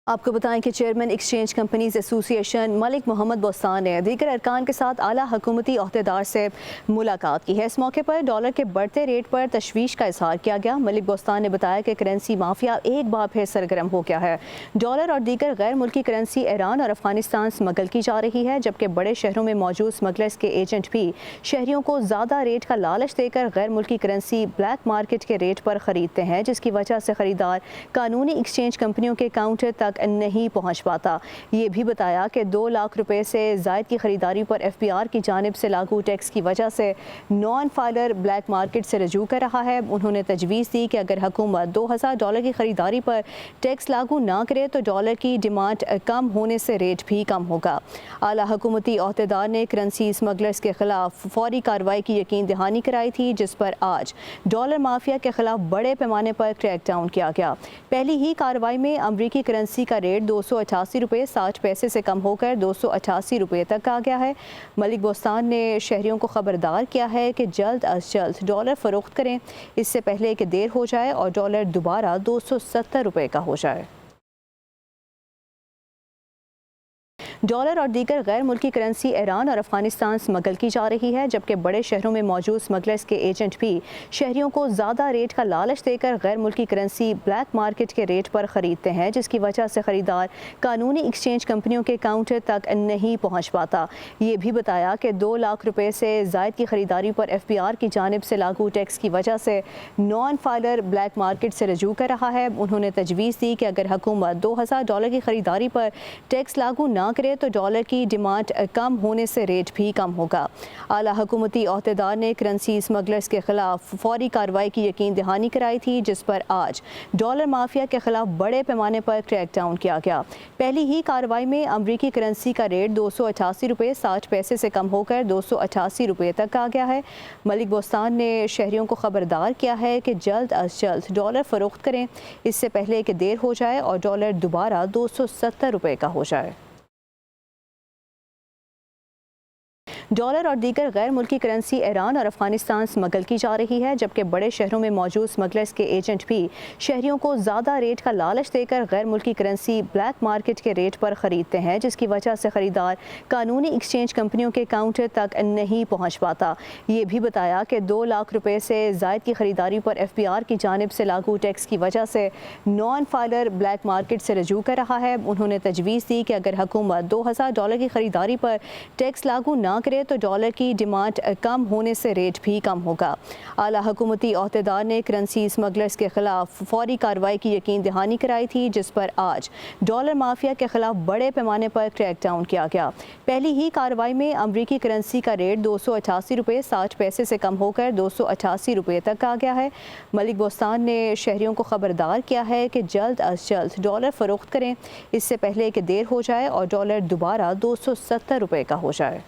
आपको बताएं कि chairman exchange companies association Malik Mohammad Bostan ने दीगर अरकान के साथ आला हुकूमती अहदेदार से मुलाकात की है। इस मौके पर डॉलर के बढ़ते रेट पर तशवीश का इजहार किया गया। मलिक बोस्तान ने बताया कि करेंसी माफिया एक बार फिर सरगर्म हो गया है। डॉलर और दीगर गैर मुल्की करेंसी ईरान और अफगानिस्तान स्मगल की जा रही है, जबकि बड़े शहरों में मौजूद स्मगलर्स के एजेंट भी शहरियों को ज़्यादा रेट का लालच देकर गैर मुल्की करेंसी ब्लैक मार्केट के रेट पर खरीदते हैं, जिसकी वजह से खरीदार कानूनी एक्सचेंज कंपनियों के काउंटर तक नहीं पहुंच पाता। ये भी बताया कि 2 लाख रुपए से जायद की खरीदारी पर FBR की जानिब से लागू टैक्स की वजह से नॉन फाइलर ब्लैक मार्केट से रजू कर रहा है। उन्होंने तजवीज़ दी कि अगर हुकूमत $2000 की खरीदारी पर टैक्स लागू ना करे तो डॉलर की डिमांड कम होने से रेट भी कम होगा। आला हुकूमती अहदेदार ने करेंसी स्मगलर्स के खिलाफ फौरी कार्रवाई की यकीन दहानी कराई थी, जिस पर आज डॉलर माफिया के खिलाफ बड़े पैमाने पर क्रैकडाउन किया गया। पहली ही कार्रवाई में अमरीकी करेंसी का रेट $288.60 से कम होकर $288 तक आ गया है। मलिक बोस्तान ने शहरियों को खबरदार किया है कि जल्द अज जल्द डॉलर फरोख्त करें, इससे पहले कि देर हो जाए और डॉलर दोबारा $270 का हो जाए। डॉलर और दीगर गैर मुल्की करेंसी ईरान और अफगानिस्तान स्मगल की जा रही है, जबकि बड़े शहरों में मौजूद स्मगलर्स के एजेंट भी शहरियों को ज़्यादा रेट का लालच देकर गैर मुल्की करेंसी ब्लैक मार्केट के रेट पर खरीदते हैं, जिसकी वजह से खरीदार कानूनी एक्सचेंज कंपनियों के काउंटर तक नहीं पहुँच पाता। ये भी बताया कि 2 लाख रुपए से जायद की खरीदारी पर FBR की जानिब से लागू टैक्स की वजह से नॉन फाइलर ब्लैक मार्केट से रजू कर रहा है। उन्होंने तजवीज़ दी कि अगर हुकूमत $2000 की खरीदारी पर टैक्स लागू ना करे तो डॉलर की डिमांड कम होने से रेट भी कम होगा। आला हुकूमती अहदेदार ने करेंसी स्मगलर्स के खिलाफ फौरी कार्रवाई की यकीन दहानी कराई थी, जिस पर आज डॉलर माफिया के खिलाफ बड़े पैमाने पर क्रैकडाउन किया गया। पहली ही कार्रवाई में अमरीकी करेंसी का रेट $288.60 से कम होकर $288 तक आ गया है। मलिक बोस्तान ने शहरियों को खबरदार किया है कि जल्द अज जल्द डॉलर फरोख्त करें, इससे पहले कि देर हो जाए और डॉलर दोबारा $270 का हो जाए। डॉलर और दीगर गैर मुल्की करेंसी ईरान और अफगानिस्तान स्मगल की जा रही है, जबकि बड़े शहरों में मौजूद स्मगलर्स के एजेंट भी शहरियों को ज़्यादा रेट का लालच देकर गैर मुल्की करेंसी ब्लैक मार्केट के रेट पर खरीदते हैं, जिसकी वजह से खरीदार कानूनी एक्सचेंज कंपनियों के काउंटर तक नहीं पहुँच पाता। ये भी बताया कि 2 लाख रुपए से जायद की खरीदारी पर FBR की जानिब से लागू टैक्स की वजह से नॉन फाइलर ब्लैक मार्केट से रजू कर रहा है। उन्होंने तजवीज़ दी कि अगर हुकूमत $2000 की खरीदारी पर टैक्स लागू ना करे तो डॉलर की डिमांड कम होने से रेट भी कम होगा। आला हुकूमती अहदेदार ने करेंसी स्मगलर्स के खिलाफ फौरी कार्रवाई की यकीन दहानी कराई थी, जिस पर आज डॉलर माफिया के खिलाफ बड़े पैमाने पर क्रैकडाउन किया गया। पहली ही कार्रवाई में अमरीकी करेंसी का रेट $288.60 से कम होकर $288 तक आ गया है। मलिक बोस्तान ने शहरियों को खबरदार किया है कि जल्द अज जल्द डॉलर फरोख्त करें, इससे पहले कि देर हो जाए और डॉलर दोबारा $270 का हो जाए।